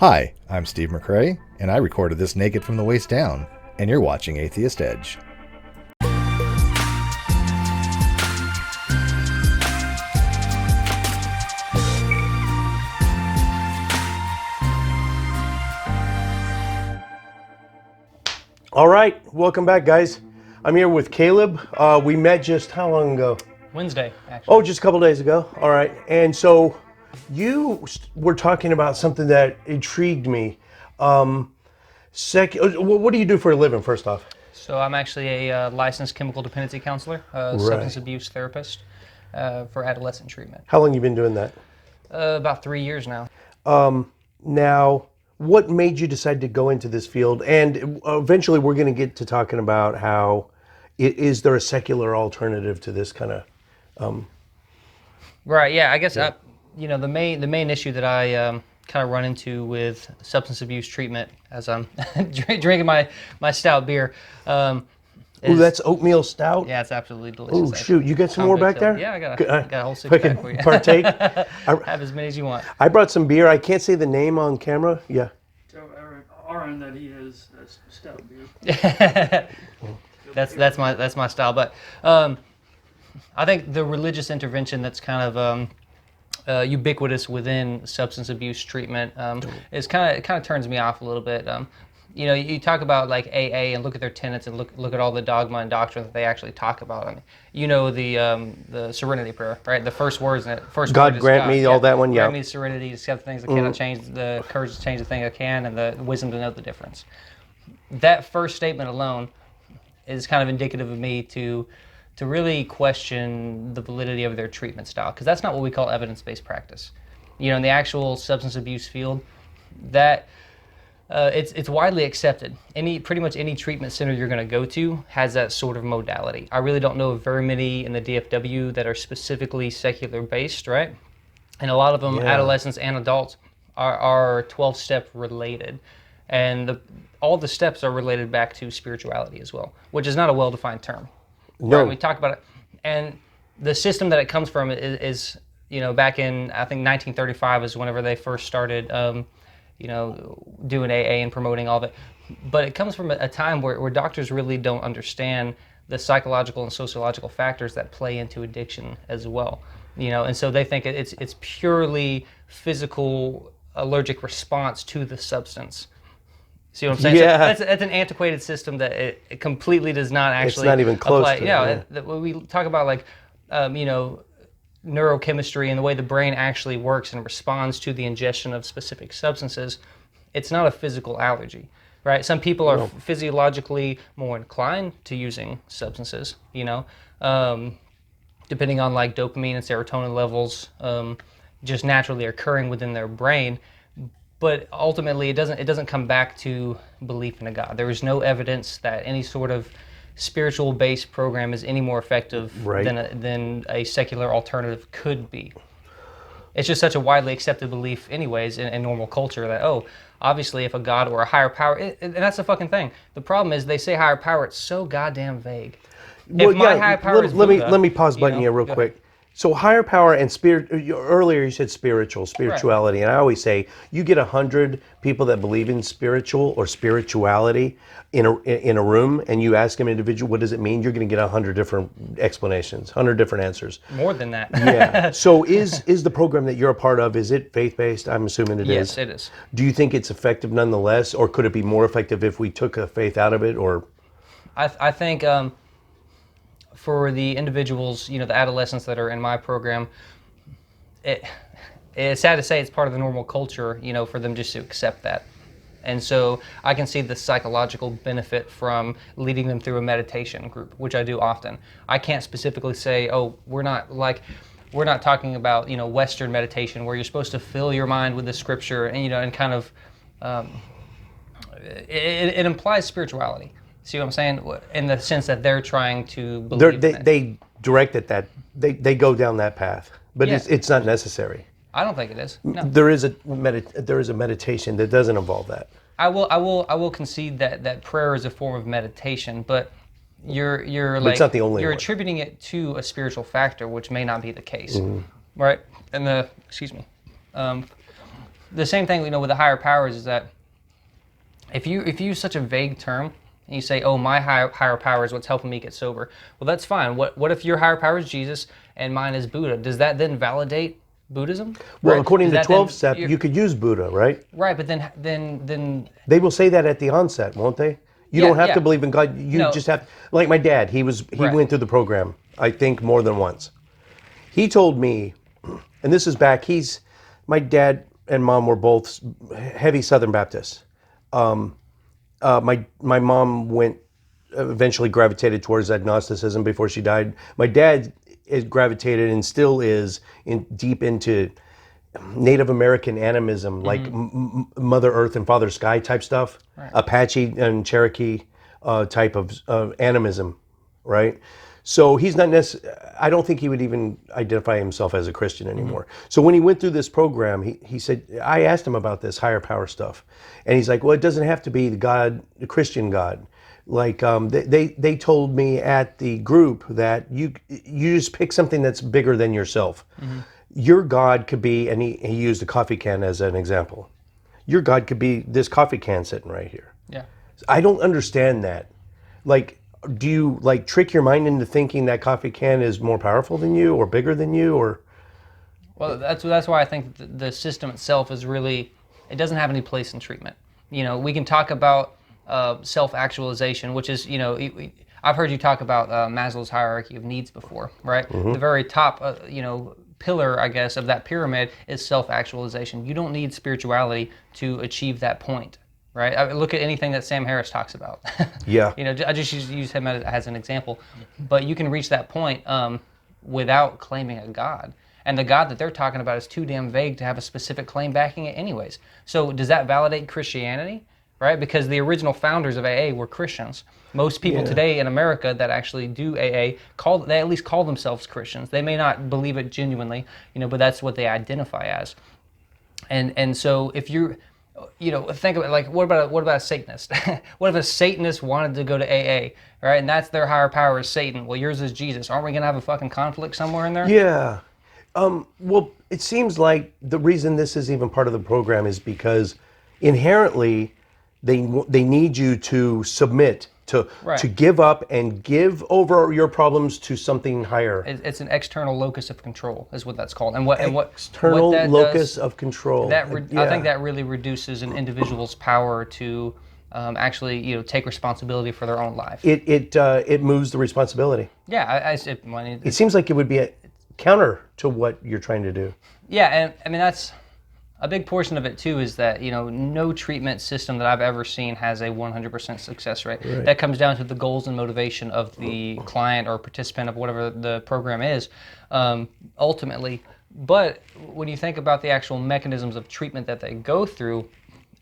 Hi, I'm Steve McRae, and I recorded this naked from the waist down, and you're watching Atheist Edge. All right, welcome back, guys. I'm here with Caleb. We met just how long ago? Wednesday, actually. Oh, just a couple days ago. All right, and so you were talking about something that intrigued me. What do you do for a living, first off? So I'm actually a licensed chemical dependency counselor, substance abuse therapist for adolescent treatment. How long you been doing that? About 3 years now. Now, what made you decide to go into this field? And eventually we're going to get to talking about how, is there a secular alternative to this kind of... Right, yeah, I guess the main issue that I kind of run into with substance abuse treatment as I'm drinking my stout beer. Ooh, that's oatmeal stout? Yeah, it's absolutely delicious. Oh, shoot, you got some more back there? Yeah, I got a whole six pack for you. Partake? Have as many as you want. I brought some beer. I can't say the name on camera. Yeah. Aaron that he has stout beer. That's my style. But I think the religious intervention that's kind of ubiquitous within substance abuse treatment is kind of turns me off a little bit. You talk about like AA and look at their tenets and look at all the dogma and doctrine that they actually talk about. I mean, the Serenity Prayer, right? The first words in it. God grant me all that one. Yeah. Grant me serenity to accept the things that cannot change, the courage to change the thing that can, and the wisdom to know the difference. That first statement alone is kind of indicative of me to really question the validity of their treatment style, because that's not what we call evidence-based practice. In the actual substance abuse field, that it's widely accepted. Pretty much any treatment center you're going to go to has that sort of modality. I really don't know of very many in the DFW that are specifically secular-based, right? And a lot of them, adolescents and adults, are 12-step related. And all the steps are related back to spirituality as well, which is not a well-defined term. No. Right? We talk about it. And the system that it comes from is back in, I think, 1935 is whenever they first started doing AA and promoting all of it. But it comes from a time where doctors really don't understand the psychological and sociological factors that play into addiction as well. And so they think it's purely physical allergic response to the substance. See what I'm saying? Yeah. So that's an antiquated system that it completely does not actually It's not even close apply. to it. When we talk about like, neurochemistry and the way the brain actually works and responds to the ingestion of specific substances, it's not a physical allergy, right? Some people are physiologically more inclined to using substances, depending on like dopamine and serotonin levels just naturally occurring within their brain. But ultimately, it doesn't come back to belief in a God. There is no evidence that any sort of spiritual-based program is any more effective than a secular alternative could be. It's just such a widely accepted belief anyways in normal culture that, obviously if a God or a higher power, and that's the fucking thing. The problem is they say higher power, it's so goddamn vague. Well, let me pause button here real quick. So higher power and spirit, earlier you said spirituality, and I always say you get 100 people that believe in spiritual or spirituality in a room, and you ask them individually, what does it mean? You're going to get 100 different explanations, 100 different answers. More than that. Yeah. So is the program that you're a part of, is it faith-based? I'm assuming it is. Yes, it is. Do you think it's effective nonetheless, or could it be more effective if we took a faith out of it? Or I think for the individuals, the adolescents that are in my program, it's sad to say it's part of the normal culture, for them just to accept that. And so I can see the psychological benefit from leading them through a meditation group, which I do often. I can't specifically say, we're not talking about, Western meditation where you're supposed to fill your mind with the scripture and, and kind of, it implies spirituality. See what I'm saying? In the sense that they're trying to believe in it. They direct it that, they go down that path, but it's not necessary. I don't think it is. No. There is a meditation that doesn't involve that. I will concede that prayer is a form of meditation, but you're but it's not the only you're one. attributing it to a spiritual factor, which may not be the case, right? And the same thing, with the higher powers is that if you use such a vague term and you say, oh, my higher power is what's helping me get sober, well, that's fine. What if your higher power is Jesus and mine is Buddha? Does that then validate Buddhism? Well, according to 12-step, you could use Buddha, right? Right, but then they will say that at the onset, won't they? You don't have to believe in God. You just have, like my dad, he went through the program, I think, more than once. He told me, and this is back, my dad and mom were both heavy Southern Baptists. My mom eventually gravitated towards agnosticism before she died. My dad gravitated and still is deep into Native American animism, like Mother Earth and Father Sky type stuff, right. Apache and Cherokee type of animism, right? So he's not I don't think he would even identify himself as a Christian anymore. Mm-hmm. So when he went through this program, he said, I asked him about this higher power stuff. And he's like, well, it doesn't have to be the Christian God. Like they told me at the group that you just pick something that's bigger than yourself. Mm-hmm. Your God could be, and he used a coffee can as an example. Your God could be this coffee can sitting right here. Yeah. I don't understand that. Like, do you trick your mind into thinking that coffee can is more powerful than you or bigger than you, or? Well, that's why I think the system itself is really, it doesn't have any place in treatment. We can talk about self-actualization, which is, I've heard you talk about Maslow's hierarchy of needs before, right? Mm-hmm. The very top, pillar, I guess, of that pyramid is self-actualization. You don't need spirituality to achieve that point. Right. I mean, look at anything that Sam Harris talks about. Yeah. I just use him as an example. But you can reach that point without claiming a God. And the God that they're talking about is too damn vague to have a specific claim backing it anyways. So does that validate Christianity? Right? Because the original founders of AA were Christians. Most people today in America that actually do AA, they at least call themselves Christians. They may not believe it genuinely, but that's what they identify as. And so if you're... think of it what about a Satanist? What if a Satanist wanted to go to AA, right? And that's their higher power is Satan. Well, yours is Jesus. Aren't we going to have a fucking conflict somewhere in there? Yeah. Well, it seems like the reason this is even part of the program is because inherently they need you to submit, to give up and give over your problems to something higher. It's an external locus of control, is what that's called. And external locus of control. I think that really reduces an individual's power to actually, take responsibility for their own life. It moves the responsibility. Yeah, it seems like it would be a counter to what you're trying to do. Yeah, and I mean that's. A big portion of it, too, is that, no treatment system that I've ever seen has a 100% success rate. Right. That comes down to the goals and motivation of the client or participant of whatever the program is, ultimately. But when you think about the actual mechanisms of treatment that they go through,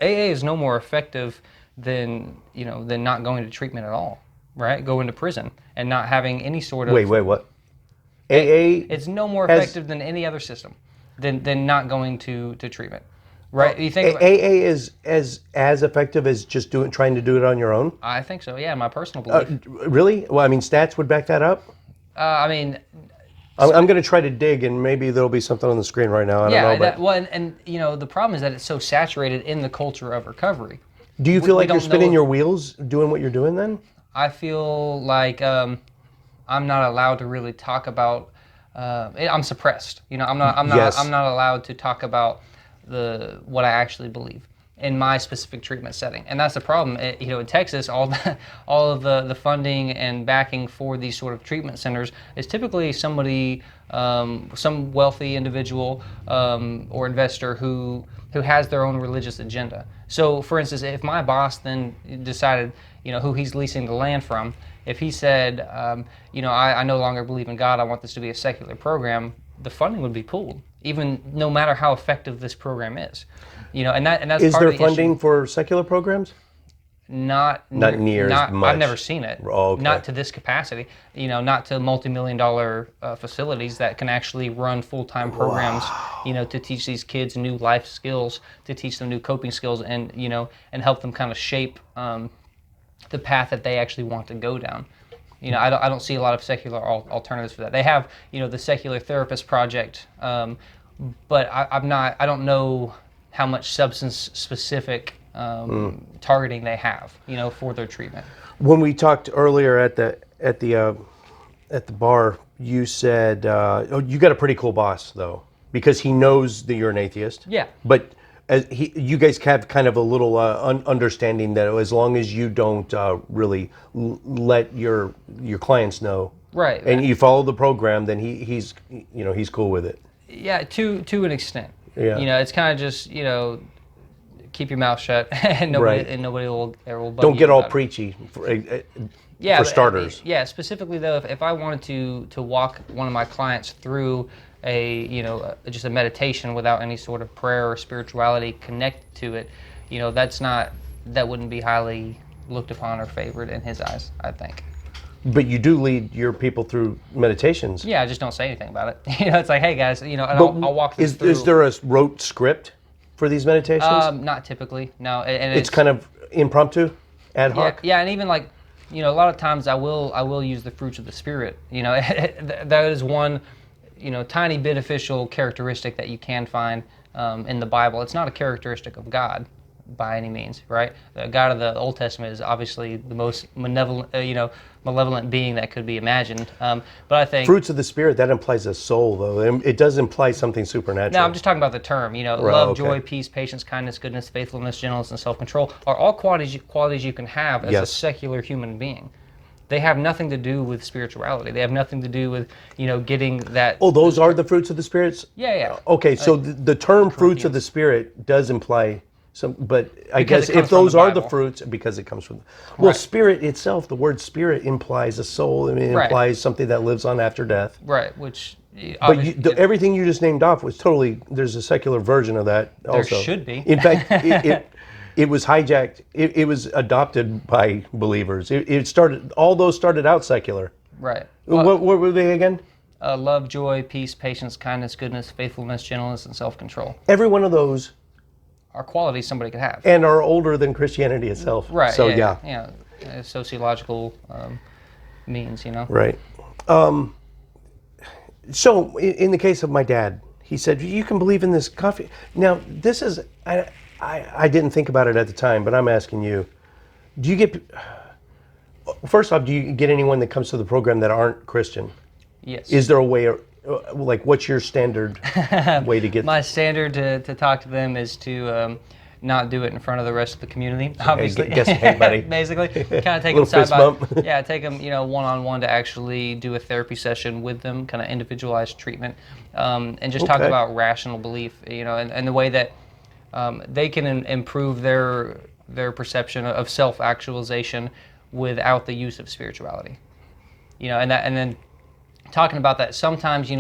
AA is no more effective than not going to treatment at all, right? Going to prison and not having any sort of... Wait, what? AA... It's no more effective than any other system. Than not going to treatment, right? You think AA is as effective as just trying to do it on your own? I think so. Yeah, my personal belief. Really? Well, I mean, stats would back that up. I'm going to try to dig, and maybe there'll be something on the screen right now. I don't know. And the problem is that it's so saturated in the culture of recovery. Do you feel like you're spinning your wheels doing what you're doing then? I feel like I'm not allowed to really talk about. I'm suppressed. I'm not allowed to talk about what I actually believe in my specific treatment setting, and that's the problem. In Texas, all of the funding and backing for these sort of treatment centers is typically somebody, some wealthy individual or investor who has their own religious agenda. So, for instance, if my boss then decided, who he's leasing the land from. If he said, I no longer believe in God, I want this to be a secular program, the funding would be pulled, even no matter how effective this program is. And that's is part there of the funding issue. For secular programs? Not near as much. I've never seen it. Oh, okay. Not to this capacity. Not to multi-million-dollar facilities that can actually run full-time programs. Wow. To teach these kids new life skills, to teach them new coping skills, and and help them kind of shape the path that they actually want to go down. I don't see a lot of secular alternatives for that. They have, the Secular Therapist Project, but I don't know how much substance specific targeting they have, for their treatment. When we talked earlier at the bar, you said you got a pretty cool boss though, because he knows that you're an atheist. Yeah. But you guys have kind of a little understanding that as long as you don't really let your clients know, right, and you follow the program, then he's cool with it. Yeah, to an extent. Yeah. It's kind of just keep your mouth shut, and nobody will bug Don't get you all about it. preachy for starters. Yeah, specifically though, if I wanted to walk one of my clients through just a meditation without any sort of prayer or spirituality connected to it, that wouldn't be highly looked upon or favored in his eyes, I think. But you do lead your people through meditations. Yeah, I just don't say anything about it. It's like, hey guys, and I'll walk this through. Is there a rote script for these meditations? Not typically, no. And it's kind of impromptu, ad hoc. Yeah, and even like, a lot of times I will use the fruits of the spirit. That is one, tiny beneficial characteristic that you can find in the Bible. It's not a characteristic of God by any means, right? The God of the Old Testament is obviously the most malevolent being that could be imagined. But I think fruits of the spirit, that implies a soul, though. It does imply something supernatural. No, I'm just talking about the term. Love, joy, peace, patience, kindness, goodness, faithfulness, gentleness, and self-control are all qualities you can have as a secular human being. They have nothing to do with spirituality. They have nothing to do with, getting that. Oh, those are the fruits of the spirits? Yeah. Okay, so the term fruits of the spirit does imply some, but I guess if those are the fruits, because it comes from, well, spirit itself, the word spirit implies a soul, and it implies something that lives on after death. Right, which. But everything you just named off was totally, there's a secular version of that also. There should be. In fact, it was hijacked, it was adopted by believers. All those started out secular. Right. What were they again? Love, joy, peace, patience, kindness, goodness, faithfulness, gentleness, and self-control. Every one of those are qualities somebody could have. And are older than Christianity itself. Right. So, sociological means, Right. So, in the case of my dad, he said, you can believe in this coffee. Now, this is, I didn't think about it at the time, but I'm asking you, first off, do you get anyone that comes to the program that aren't Christian? Yes. Is there a way, what's your standard way to get? My standard to talk to them is to not do it in front of the rest of the community. Obviously, hey buddy. Basically, kind of take them take them, one-on-one to actually do a therapy session with them, kind of individualized treatment, and just talk about rational belief, and the way that they can improve their perception of self-actualization without the use of spirituality, and then. Talking about that, sometimes, I'm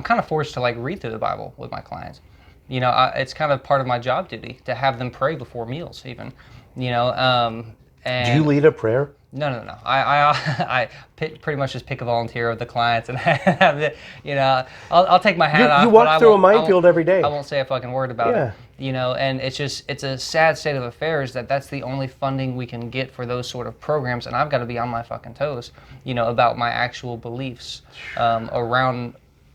kind of forced to read through the Bible with my clients. It's kind of part of my job duty to have them pray before meals even, and do you lead a prayer? No. I pretty much just pick a volunteer of the clients and have it, I'll take my hat off. You walk through a minefield every day. I won't say a fucking word about it. And it's a sad state of affairs that's the only funding we can get for those sort of programs, and I've got to be on my fucking toes, about my actual beliefs around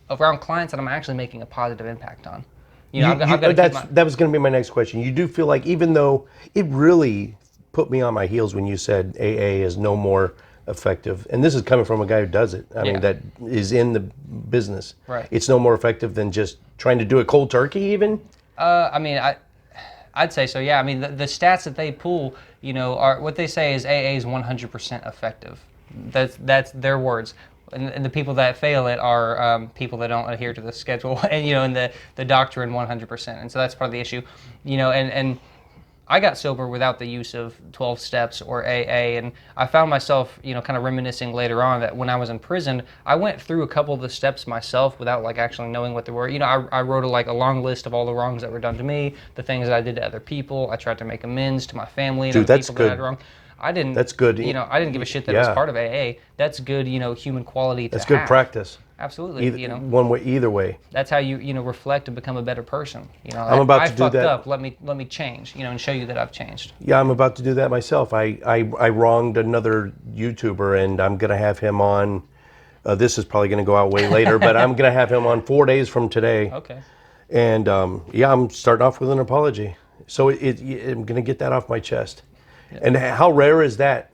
clients that I'm actually making a positive impact on. That was going to be my next question. You do feel like, even though it really put me on my heels when you said AA is no more effective, and this is coming from a guy who does it. I mean, that is in the business. Right. It's no more effective than just trying to do it cold turkey, even. I'd say so. Yeah. I mean, the stats that they pull, are what they say is AA is 100% effective. That's their words. And the people that fail it are people that don't adhere to the schedule and the doctrine 100%. And so that's part of the issue, and I got sober without the use of 12 steps or AA, and I found myself, kind of reminiscing later on that when I was in prison, I went through a couple of the steps myself without actually knowing what they were. I wrote a long list of all the wrongs that were done to me, the things that I did to other people. I tried to make amends to my family and other people that I did wrong. I didn't. That's good. I didn't give a shit that it was part of AA. That's good, human quality to have. That's good practice. Absolutely. One way, either way. That's how you reflect and become a better person. I'm about to do that. I fucked up. Let me change. And show you that I've changed. Yeah, I'm about to do that myself. I wronged another YouTuber, and I'm gonna have him on. This is probably gonna go out way later, but I'm gonna have him on 4 days from today. Okay. And yeah, I'm starting off with an apology. So I'm going to get that off my chest. Yeah. And how rare is that?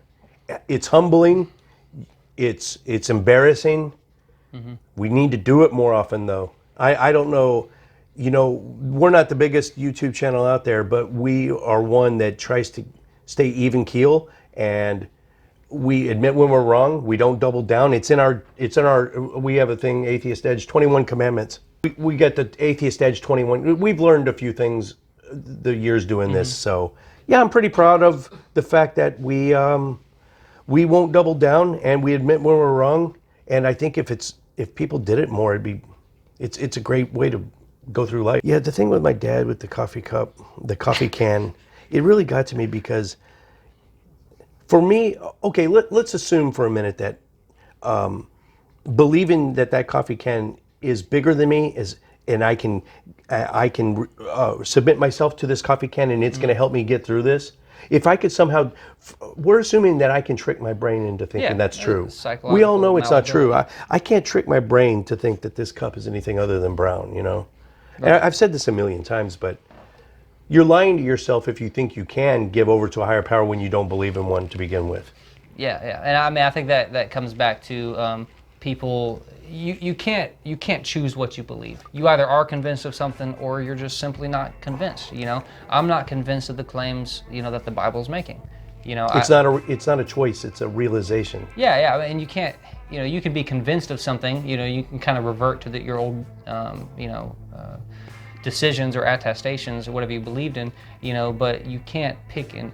It's humbling. It's embarrassing. Mm-hmm. We need to do it more often, though. I don't know. You know, we're not the biggest YouTube channel out there, but we are one that tries to stay even keel, and we admit when we're wrong. We don't double down. We have a thing, Atheist Edge, 21 Commandments. We got the Atheist Edge 21. We've learned a few things the years doing this. So yeah, I'm pretty proud of the fact that we won't double down and we admit when we're wrong. And I think if people did it more, it's a great way to go through life. Yeah, the thing with my dad with the coffee cup, the coffee can, it really got to me because for me, okay, let's assume for a minute that believing that coffee can is bigger than me and I can submit myself to this coffee can and it's going to help me get through this. If I could somehow, we're assuming that I can trick my brain into thinking that's true. We all know it's not true. I can't trick my brain to think that this cup is anything other than brown, you know? Right. And I've said this a million times, but you're lying to yourself if you think you can give over to a higher power when you don't believe in one to begin with. Yeah. And I mean, I think that comes back to people. You can't choose what you believe. You either are convinced of something or you're just simply not convinced. You know, I'm not convinced of the claims that the Bible's making. You know, it's not a choice. It's a realization. Yeah, and you can't. You can be convinced of something. You can kind of revert to your old decisions or attestations or whatever you believed in. But you can't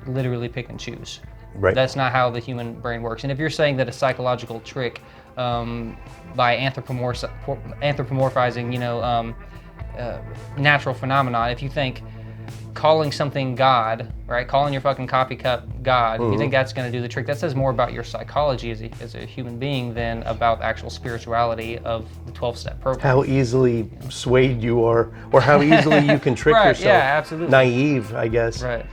literally pick and choose. Right. That's not how the human brain works. And if you're saying that a psychological trick by anthropomorphizing, natural phenomena, if you think calling something God, right, calling your fucking coffee cup God, you think that's going to do the trick, that says more about your psychology as a human being than about the actual spirituality of the 12-step program. How easily swayed you are, or how easily you can trick right, yourself. Yeah, absolutely. Naive, I guess. Right.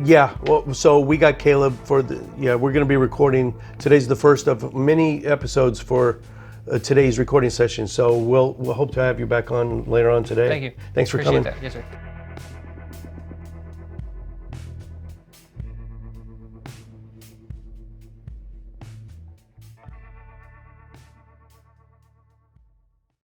Yeah, well, so we got Caleb we're going to be recording. Today's the first of many episodes for today's recording session. So we'll hope to have you back on later on today. Thank you. Thanks for Appreciate coming. That. Yes, sir.